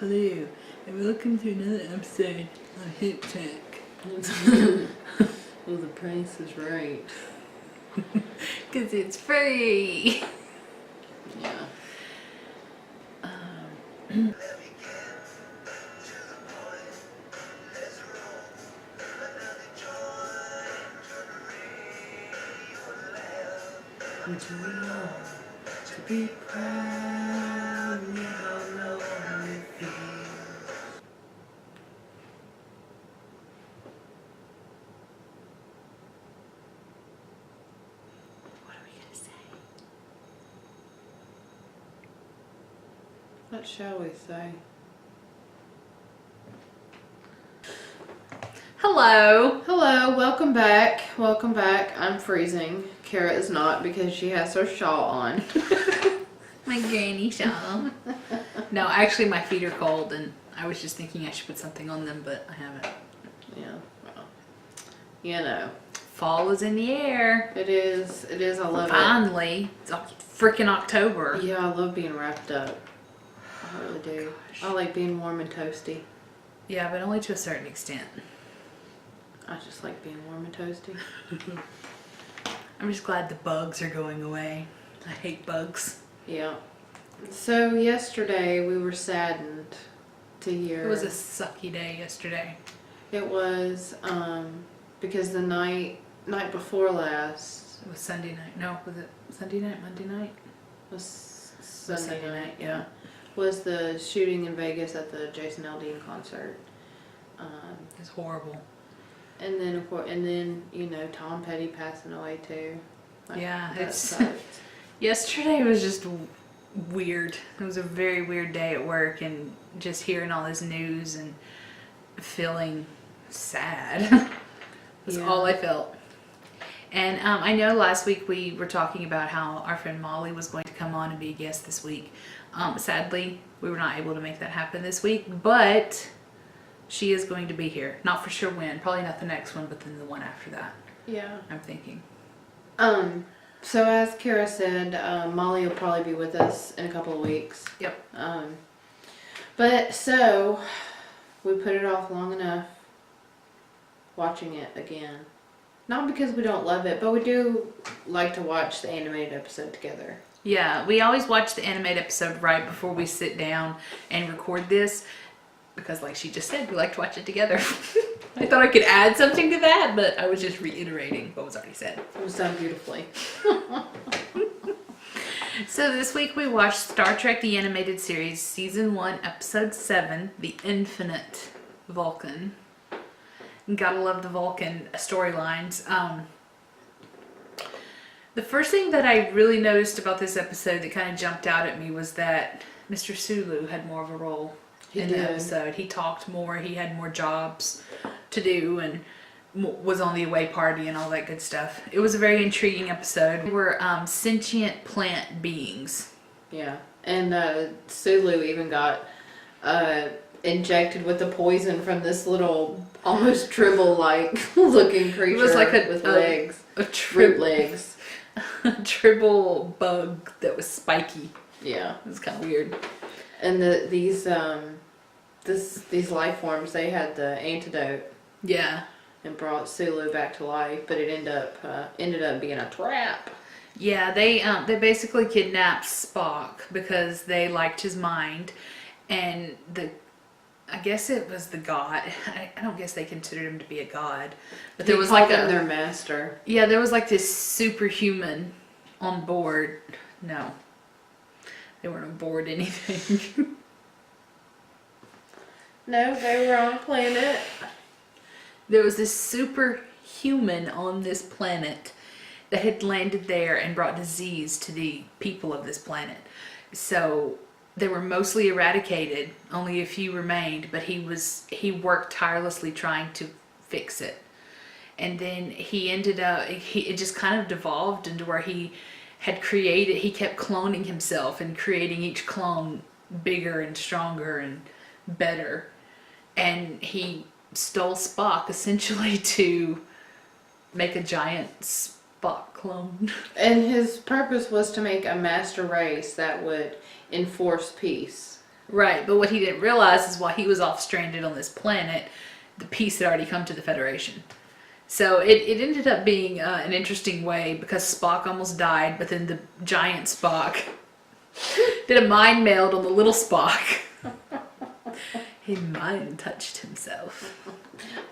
Hello, and welcome to another episode of Hip Check. Well, the price is right. Because it's free. Yeah. To be proud, we all know how it feels. What are we going to say? What shall we say? Hello. Hello, welcome back. Welcome back. I'm freezing. Kara is not because she has her shawl on. My granny shawl. No, actually my feet are cold and I was just thinking I should put something on them, but I haven't. Yeah, well, you know. Fall is in the air. It is. I love it. Finally. It's freaking October. Yeah, I love being wrapped up. I really do. Gosh. I like being warm and toasty. Yeah, but only to a certain extent. I just like being warm and toasty. I'm just glad the bugs are going away. I hate bugs. Yeah. So yesterday we were saddened to hear. It was a sucky day yesterday. It was because the night before last It was Sunday night. No, was it Sunday night? Monday night? was Sunday night. Yeah. Was the shooting in Vegas at the Jason Aldean concert. It's horrible. And then of course, you know, Tom Petty passing away too. Yeah, that it's sucked. yesterday was just weird. It was a very weird day at work, and just hearing all this news and feeling sad was all I felt. And I know last week we were talking about how our friend Molly was going to come on and be a guest this week. Sadly, we were not able to make that happen this week, but she is going to be here. Not for sure when. Probably not the next one, but then the one after that. Yeah. I'm thinking. So as Kara said, Molly will probably be with us in a couple of weeks. Yep. But so we put it off long enough watching it again. Not because we don't love it, but we do like to watch the animated episode together. Yeah, we always watch the animated episode right before we sit down and record this. Because like she just said, we like to watch it together. I thought I could add something to that, but I was just reiterating what was already said. It was done beautifully. So this week we watched Star Trek The Animated Series, Season 1, Episode 7, The Infinite Vulcan. Gotta love the Vulcan storylines. The first thing that I really noticed about this episode that kind of jumped out at me was that Mr. Sulu had more of a role in the episode. He talked more, he had more jobs to do, and was on the away party and all that good stuff. It was a very intriguing episode. They were sentient plant beings. Yeah, and Sulu even got injected with the poison from this little, almost tribble-like looking creature. It was like with legs, root legs. A tribble bug that was spiky. Yeah, it was kind of weird. And these life forms, they had the antidote. Yeah. And brought Sulu back to life, but it ended up being a trap. Yeah, they basically kidnapped Spock because they liked his mind, and I guess it was the god. I don't guess they considered him to be a god, but there was like their master. Yeah, there was like this superhuman on board. No, they weren't on board anything. No, they were on a planet. There was this superhuman on this planet that had landed there and brought disease to the people of this planet. So they were mostly eradicated. Only a few remained, but he worked tirelessly trying to fix it. And then it just kind of devolved into where he kept cloning himself and creating each clone bigger and stronger and better. And he stole Spock essentially to make a giant Spock clone. And his purpose was to make a master race that would enforce peace Right, but what he didn't realize is while he was off stranded on this planet, the peace had already come to the Federation. So it ended up being an interesting way because Spock almost died, but then the giant Spock did a mind meld on the little Spock. He mind touched himself.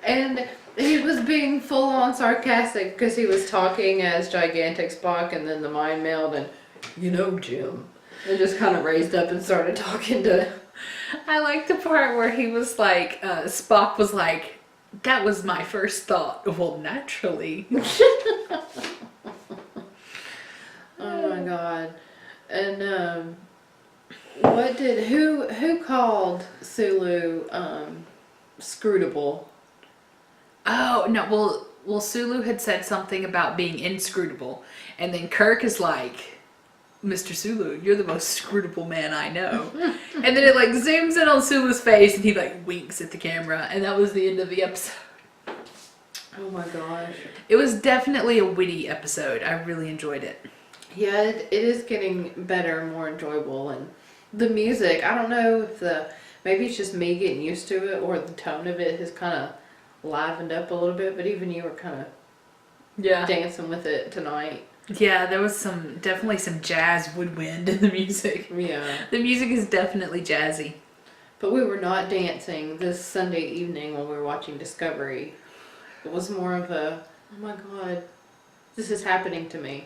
And he was being full on sarcastic because he was talking as gigantic Spock and then the mind meld and, you know, Jim. And just kind of raised up and started talking to... I like the part where he was like, Spock was like, that was my first thought. Well, naturally. Oh my god. And who called Sulu scrutable? Oh, no, well, Sulu had said something about being inscrutable. And then Kirk is like, Mr. Sulu, you're the most scrutable man I know. And then it like zooms in on Sulu's face and he like winks at the camera. And that was the end of the episode. Oh my gosh. It was definitely a witty episode. I really enjoyed it. Yeah, it is getting better and more enjoyable. And the music, I don't know if maybe it's just me getting used to it or the tone of it has kind of livened up a little bit. But even you were kind of dancing with it tonight. Yeah, there was definitely some jazz woodwind in the music. Yeah. The music is definitely jazzy. But we were not dancing this Sunday evening when we were watching Discovery. It was more of a, oh my god, this is happening to me.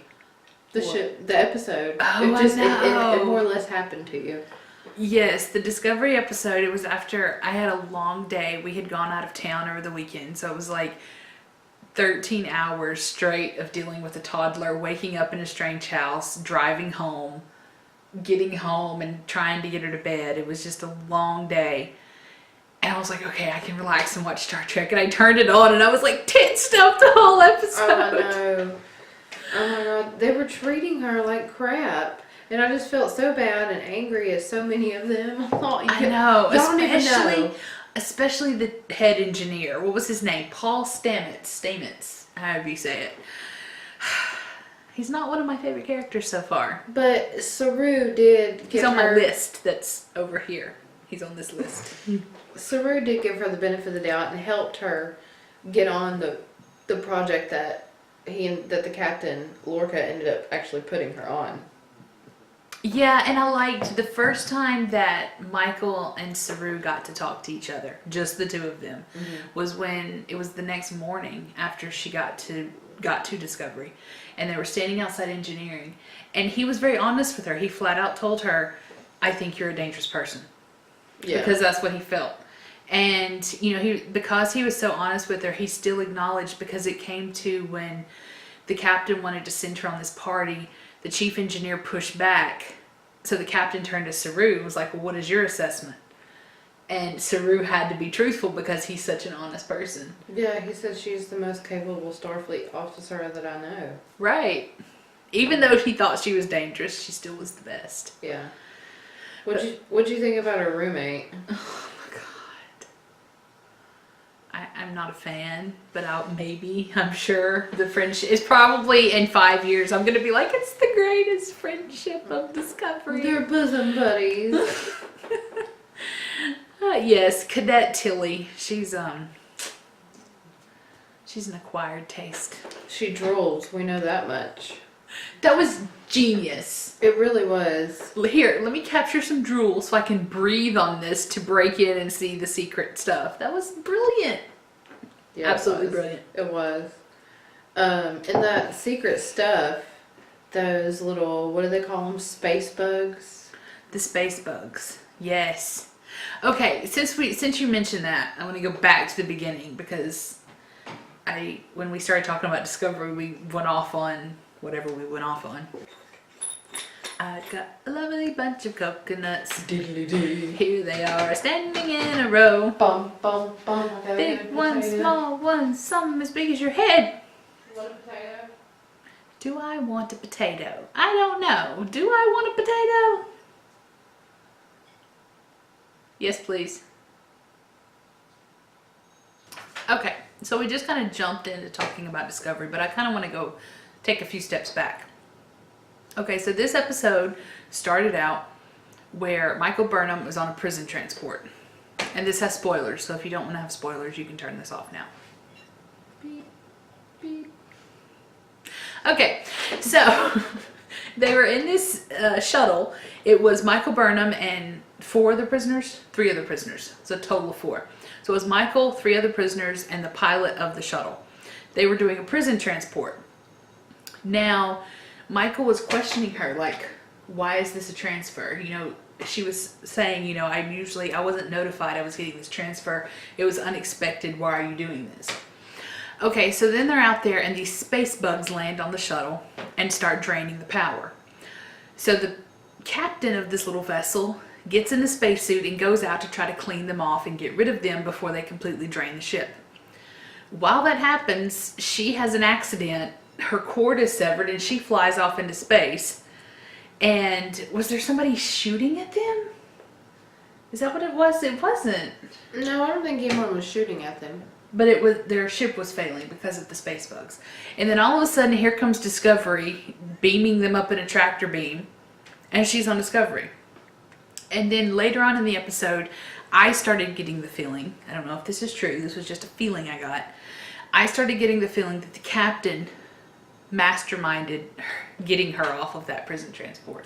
The episode. Oh, it more or less happened to you. Yes, the Discovery episode, it was after I had a long day. We had gone out of town over the weekend, so it was like 13 hours straight of dealing with a toddler, waking up in a strange house, driving home, getting home and trying to get her to bed. It was just a long day. And I was like, okay, I can relax and watch Star Trek. And I turned it on and I was like tensed up the whole episode. Oh, I know. Oh my god. They were treating her like crap. And I just felt so bad and angry at so many of them. I know. Y'all don't even know. Especially the head engineer. What was his name? Paul Stamets, however you say it. He's not one of my favorite characters so far. But Saru did give He's on my list that's over here. He's on this list. Saru did give her the benefit of the doubt and helped her get on the project that the captain, Lorca, ended up actually putting her on. Yeah, and I liked the first time that Michael and Saru got to talk to each other, just the two of them, was when it was the next morning after she got to Discovery, and they were standing outside engineering, and he was very honest with her. He flat out told her, "I think you're a dangerous person," because that's what he felt. And because he was so honest with her, he still acknowledged, because it came to when the captain wanted to send her on this party. The chief engineer pushed back, so the captain turned to Saru and was like, well, what is your assessment? And Saru had to be truthful because he's such an honest person. Yeah, he said she's the most capable Starfleet officer that I know. Right. Even though he thought she was dangerous, she still was the best. Yeah. What'd you think about her roommate? Oh my god. I'm not a fan, but I'm sure the friendship is probably in 5 years I'm gonna be like, it's the greatest friendship of Discovery. They're bosom buddies. Yes, Cadet Tilly. She's an acquired taste. She drools, we know that much. That was genius. It really was. Here, let me capture some drool so I can breathe on this to break in and see the secret stuff. That was brilliant. Yeah, absolutely brilliant. It was. And that secret stuff, those little, what do they call them? Space bugs? The space bugs. Yes. Okay, since you mentioned that, I want to go back to the beginning because when we started talking about Discovery, we went off on whatever we went off on. I got a lovely bunch of coconuts. Diddly-dee. Here they are, standing in a row. Bum, bum, bum. Big ones, small ones, some as big as your head. Want a potato? Do I want a potato? I don't know. Do I want a potato? Yes, please. Okay, so we just kind of jumped into talking about Discovery, but I kind of want to go take a few steps back. Okay, so this episode started out where Michael Burnham was on a prison transport. And this has spoilers, so if you don't want to have spoilers, you can turn this off now. Beep, beep. Okay, so they were in this shuttle. It was Michael Burnham and 3 other prisoners. It's a total of 4. So it was Michael, 3 other prisoners, and the pilot of the shuttle. They were doing a prison transport. Now, Michael was questioning her, like, why is this a transfer? You know, she was saying, you know, I wasn't notified I was getting this transfer. It was unexpected. Why are you doing this? Okay, so then they're out there and these space bugs land on the shuttle and start draining the power. So the captain of this little vessel gets in the spacesuit and goes out to try to clean them off and get rid of them before they completely drain the ship. While that happens, she has an accident. Her cord is severed and she flies off into space. And was there somebody shooting at them? Is that what it was? It wasn't. No, I don't think anyone was shooting at them. But it was, their ship was failing because of the space bugs. And then all of a sudden, here comes Discovery, beaming them up in a tractor beam. And she's on Discovery. And then later on in the episode, I started getting the feeling, I don't know if this is true, this was just a feeling I got. I started getting the feeling that the captain masterminded getting her off of that prison transport.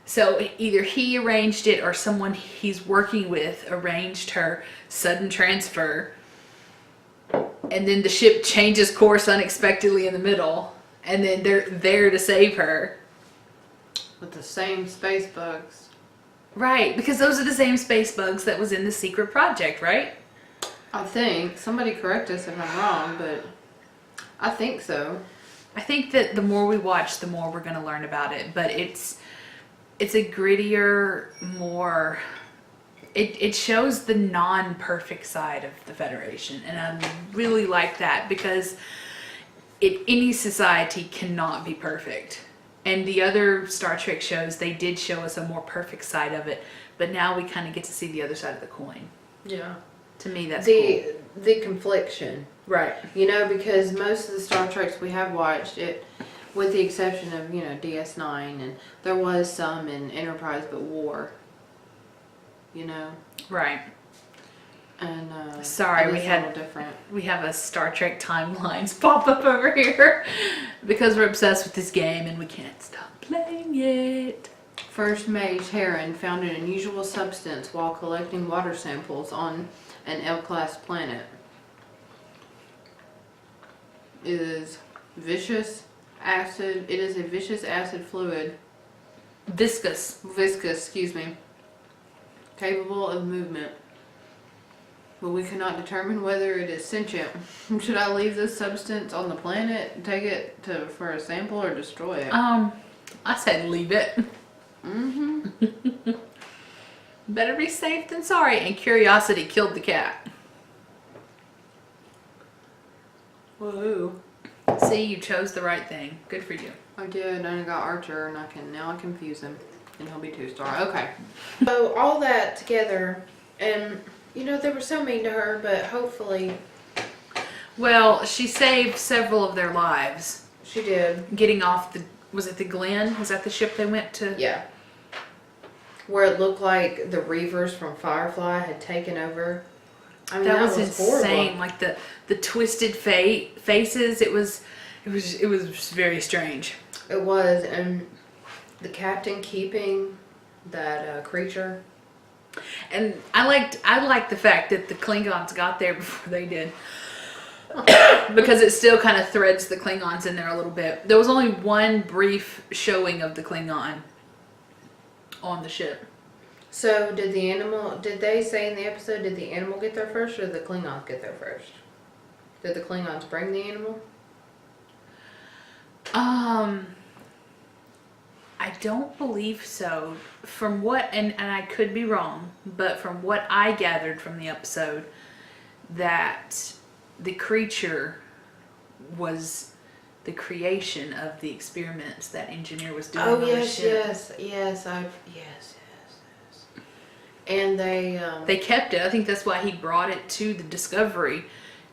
So either he arranged it or someone he's working with arranged her sudden transfer. And then the ship changes course unexpectedly in the middle. And then they're there to save her. With the same space bugs. Right, because those are the same space bugs that was in the secret project, right? I think. Somebody correct us if I'm wrong, but I think so. I think that the more we watch, the more we're going to learn about it. But it's a grittier, more... It shows the non-perfect side of the Federation. And I really like that because any society cannot be perfect. And the other Star Trek shows, they did show us a more perfect side of it. But now we kind of get to see the other side of the coin. Yeah. To me, that's cool. The confliction. Right. You know, because most of the Star Treks we have watched, it, with the exception of, you know, DS9, and there was some in Enterprise, but War. You know? Right. And sorry, we had a little different. We have a Star Trek timelines pop up over here because we're obsessed with this game and we can't stop playing it. First Mage Heron found an unusual substance while collecting water samples on an L-class planet. It is vicious acid. It is a vicious acid fluid. Viscous, Excuse me. Capable of movement. But we cannot determine whether it is sentient. Should I leave this substance on the planet, take it for a sample, or destroy it? I said leave it. Mm-hmm. Better be safe than sorry. And curiosity killed the cat. Whoa. See, you chose the right thing. Good for you. I did, and I got Archer, and now I confuse him, and he'll be 2-star. Okay. So all that together, and you know they were so mean to her, but hopefully Well, she saved several of their lives. she did. Getting off the, was it the Glen? Was that the ship they went to? Yeah. Where it looked like the Reavers from Firefly had taken over. I mean, That was insane. horrible. Like the twisted faces. It was very strange. It was, and the captain keeping that creature. And I liked the fact that the Klingons got there before they did. Because it still kind of threads the Klingons in there a little bit. There was only one brief showing of the Klingon on the ship. So did they say in the episode, did the animal get there first or did the Klingons get there first? Did the Klingons bring the animal? I don't believe so. From what, and I could be wrong, but from what I gathered from the episode, that the creature was the creation of the experiments that engineer was doing on the ship. yes. And They kept it. I think that's why he brought it to the Discovery,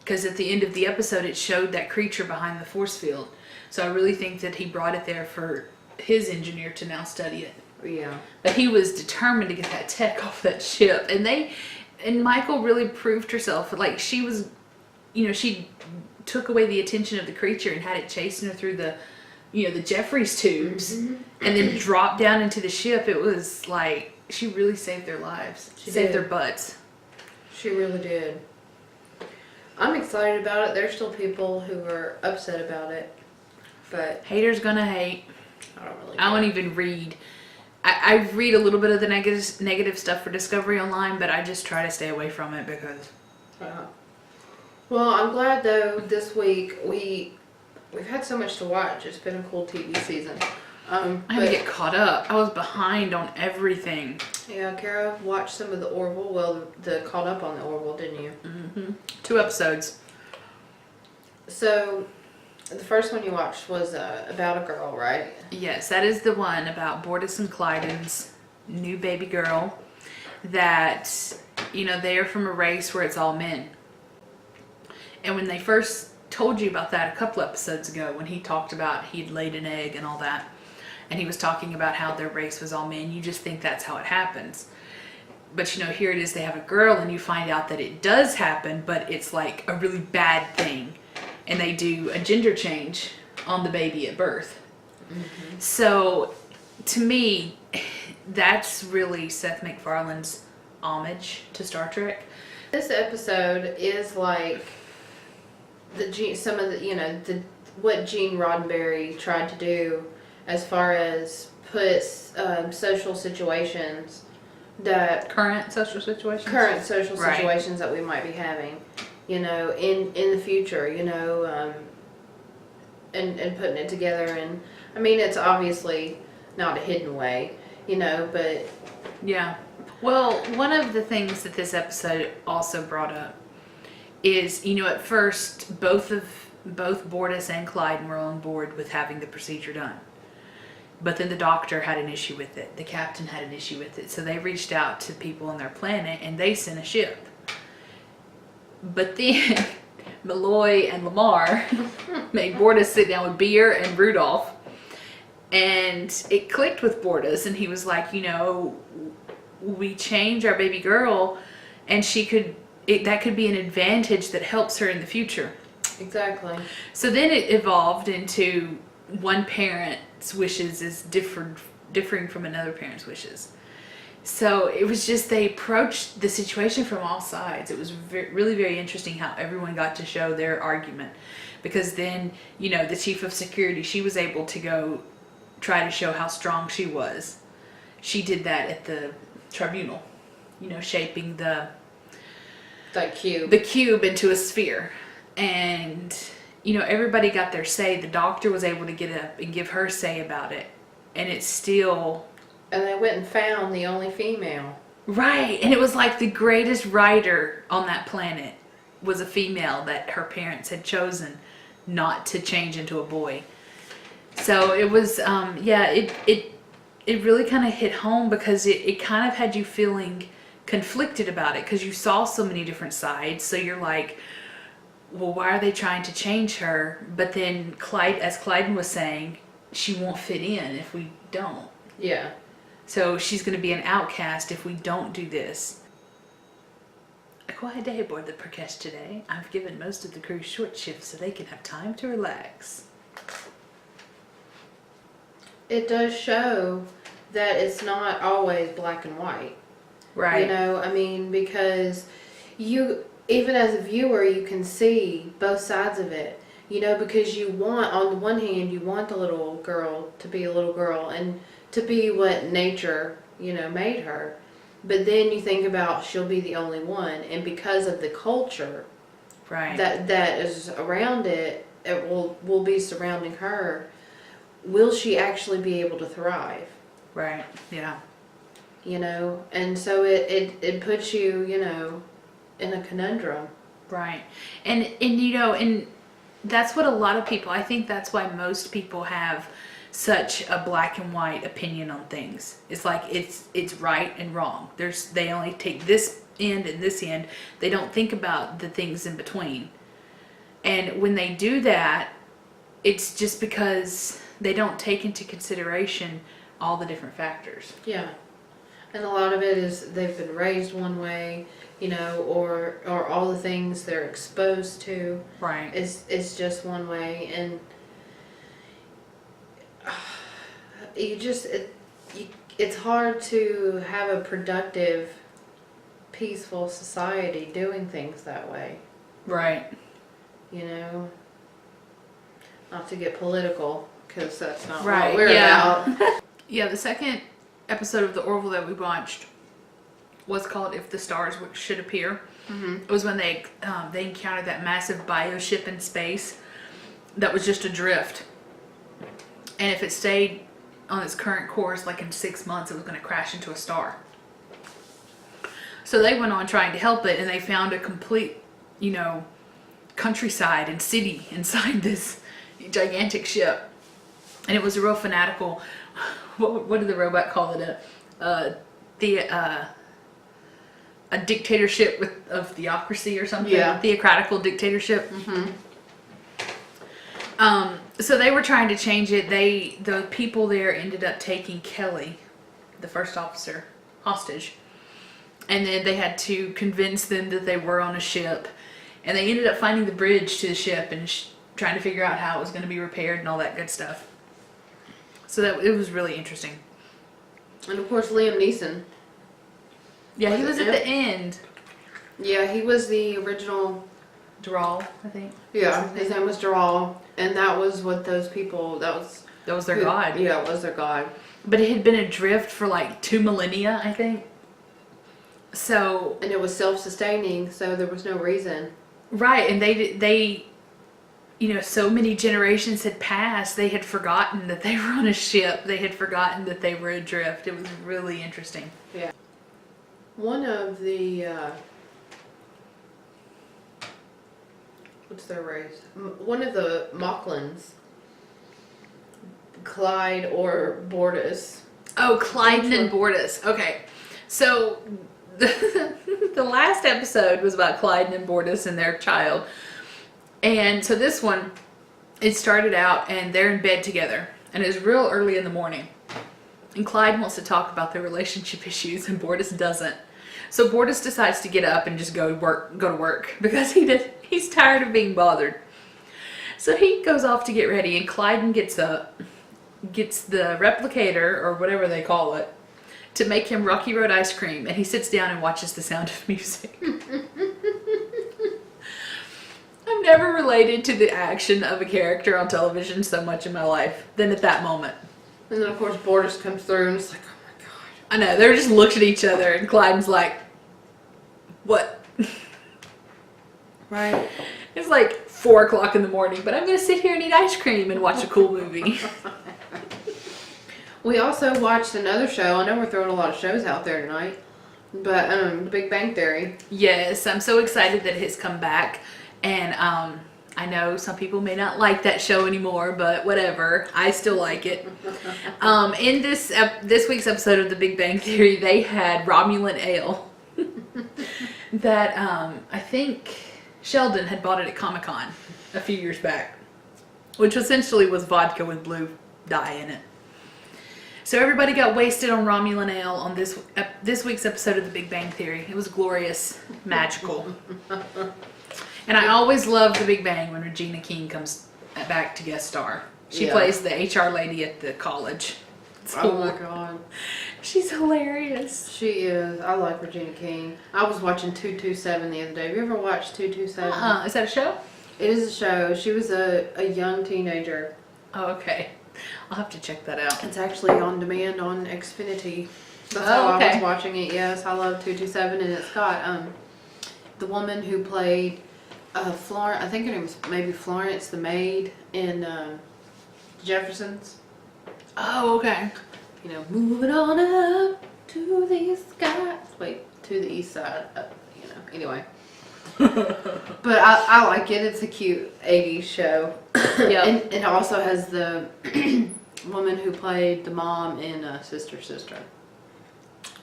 because at the end of the episode it showed that creature behind the force field. So I really think that he brought it there for his engineer to now study it. Yeah. But he was determined to get that tech off that ship. And Michael really proved herself. Like, she was, she took away the attention of the creature and had it chasing her through the Jeffries tubes, and then dropped down into the ship. It was like, she really saved their lives. She saved their butts. She really did. I'm excited about it. There's still people who are upset about it, but Haters gonna hate. I don't really. I won't even read. I read a little bit of the negative stuff for Discovery Online, but I just try to stay away from it because. Well, I'm glad though. This week we've had so much to watch. It's been a cool TV season. I had to get caught up. I was behind on everything. Yeah, Kara watched some of the Orville. Well, the caught up on the Orville, didn't you? Mm-hmm. 2 episodes. So, the first one you watched was about a girl, right? Yes, that is the one about Bortus and Clyden's new baby girl. That, they are from a race where it's all men. And when they first told you about that a couple episodes ago, when he talked about he'd laid an egg and all that, and he was talking about how their race was all men, you just think that's how it happens. But here it is, they have a girl, and you find out that it does happen, but it's like a really bad thing. And they do a gender change on the baby at birth. Mm-hmm. So, to me, that's really Seth MacFarlane's homage to Star Trek. This episode is like some of the what Gene Roddenberry tried to do as far as put social situations current social situations that we might be having, in the future, and putting it together. And I mean, it's obviously not a hidden way, but yeah. Well, one of the things that this episode also brought up is, at first both Bortus and Clyden were on board with having the procedure done. But then the doctor had an issue with it. The captain had an issue with it. So they reached out to people on their planet and they sent a ship. But then Malloy and Lamar made Bortus sit down with Beer and Rudolph. And it clicked with Bortus, and he was like, we change our baby girl and that could be an advantage that helps her in the future. Exactly. So then it evolved into one parent's wishes is differing from another parent's wishes. So it was just, they approached the situation from all sides. It was really very interesting how everyone got to show their argument. Because then, the chief of security, she was able to go try to show how strong she was. She did that at the tribunal, shaping the cube into a sphere. And everybody got their say. The doctor was able to get up and give her say about it. And it's still... And they went and found the only female. Right. And it was like the greatest writer on that planet was a female that her parents had chosen not to change into a boy. So it was, it really kind of hit home because it kind of had you feeling conflicted about it because you saw so many different sides. So you're like, well, why are they trying to change her? But then as Clyden was saying, she won't fit in if we don't. Yeah. So she's going to be an outcast if we don't do this. A quiet day aboard the Prakash today. I've given most of the crew short shifts so they can have time to relax. It does show that it's not always black and white. Right. Because even as a viewer, you can see both sides of it. Because you want, on the one hand, you want the little girl to be a little girl and to be what nature, made her. But then you think about she'll be the only one, and because of the culture, right, that is around it will be surrounding her. Will she actually be able to thrive? Right. Yeah. And so it puts you, in a conundrum. Right. And that's what a lot of people, I think that's why most people have such a black and white opinion on things. It's like it's right and wrong. They only take this end and this end. They don't think about the things in between. And when they do that, it's just because they don't take into consideration all the different factors. Yeah. And a lot of it is they've been raised one way, you know, or all the things they're exposed to Right. is just one way, and it's hard to have a productive, peaceful society doing things that way. Right. You know, not to get political, because that's not Right, what we're yeah. about. Yeah, the second episode of the Orville that we watched was called "If the Stars Should Appear." Mm-hmm. It was when they encountered that massive bioship in space that was just adrift, and if it stayed on its current course, like in 6 months, it was going to crash into a star. So they went on trying to help it, and they found a complete, you know, countryside and city inside this gigantic ship, and it was a real fanatical. What did the robot call it? A dictatorship of theocracy or something. Yeah. Theocratical dictatorship. Mm-hmm. So they were trying to change it. The people there ended up taking Kelly, the first officer, hostage, and then they had to convince them that they were on a ship, and they ended up finding the bridge to the ship and trying to figure out how it was going to be repaired and all that good stuff. So that it was really interesting. And of course, Liam Neeson. Yeah, he was at the end. Yeah, he was the original. Doral, I think. Yeah, his name was Doral, and that was what those people. That was their god. Yeah, it was their god. But it had been adrift for like 2 millennia, I think. So. And it was self-sustaining, so there was no reason. Right, and they, you know, so many generations had passed, they had forgotten that they were on a ship. They had forgotten that they were adrift. It was really interesting. Yeah. One of the, what's their race? One of the Mocklins, Clyde or Bortus. Oh, Clyden and Bortus. Okay, so the last episode was about Clyden and Bortus and their child. And so this one, it started out and they're in bed together. And it was real early in the morning. And Clyde wants to talk about their relationship issues and Bortus doesn't. So Bortus decides to get up and just go to work because he's tired of being bothered. So he goes off to get ready and Clyden gets up, gets the replicator or whatever they call it to make him Rocky Road ice cream, and he sits down and watches The Sound of Music. I've never related to the action of a character on television so much in my life than at that moment. And then of course Bortus comes through and it's like, oh my god. I know, they're just looking at each other and Clyden's like, what? Right. It's like 4 o'clock in the morning, but I'm going to sit here and eat ice cream and watch a cool movie. We also watched another show. I know we're throwing a lot of shows out there tonight, but Big Bang Theory. Yes, I'm so excited that it has come back. And I know some people may not like that show anymore, but whatever. I still like it. In this week's episode of The Big Bang Theory, they had Romulan ale that I think Sheldon had bought it at Comic-Con a few years back, which essentially was vodka with blue dye in it. So everybody got wasted on Romulan ale on this week's episode of The Big Bang Theory. It was glorious, magical. And I always love The Big Bang when Regina King comes back to guest star. She plays the HR lady at the college. Oh my god. She's hilarious. She is. I like Regina King. I was watching 227 the other day. Have you ever watched 227? Is that a show? It is a show. She was a young teenager. Oh, okay. I'll have to check that out. It's actually on demand on Xfinity. That's how I was watching it. Yes, I love 227, and it's got the woman who played Florence. I think her name was maybe Florence the maid in Jeffersons. Oh, okay. You know, moving on up to the skies. Wait, to the east side. You know. Anyway. But I like it. It's a cute 80s show. Yeah. And it also has the woman who played the mom in Sister.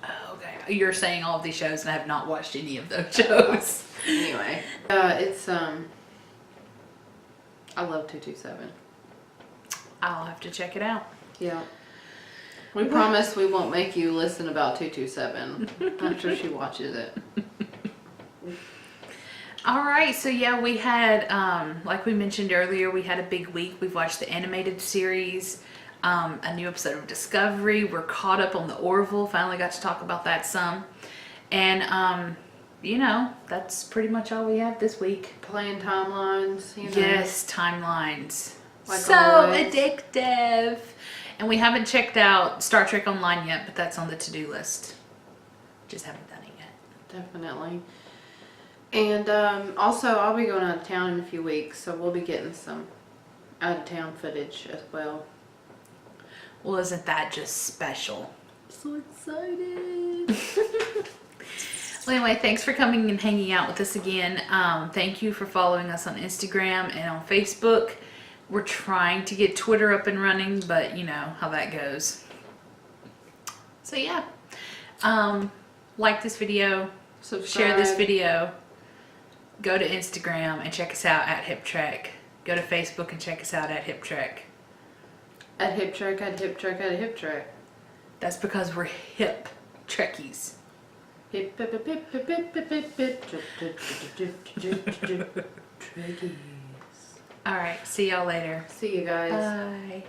Oh, okay. You're saying all of these shows and I have not watched any of those shows. Anyway. It's I love 227. I'll have to check it out. Yeah. We promise we won't make you listen about 227 after she watches it. All right, so yeah, we had, like we mentioned earlier, we had a big week. We've watched the animated series, a new episode of Discovery. We're caught up on the Orville. Finally got to talk about that some. And, you know, that's pretty much all we have this week. Playing timelines, you know. Yes, timelines. Like so always. addictive. And we haven't checked out Star Trek Online yet, but that's on the to-do list. Just haven't done it yet. Definitely. And also, I'll be going out of town in a few weeks, so we'll be getting some out-of-town footage as well. Well, isn't that just special? So excited! Well, anyway, thanks for coming and hanging out with us again. Thank you for following us on Instagram and on Facebook. We're trying to get Twitter up and running, but you know how that goes. So yeah, like this video, Subscribe. share this video, go to Instagram and check us out at HipTrek. Go to Facebook and check us out at HipTrek. At HipTrek, at HipTrek, at HipTrek. That's because we're hip Trekkies. Hip, hip, hip, hip, hip, hip, hip, hip, hip. All right, see y'all later. See you guys. Bye.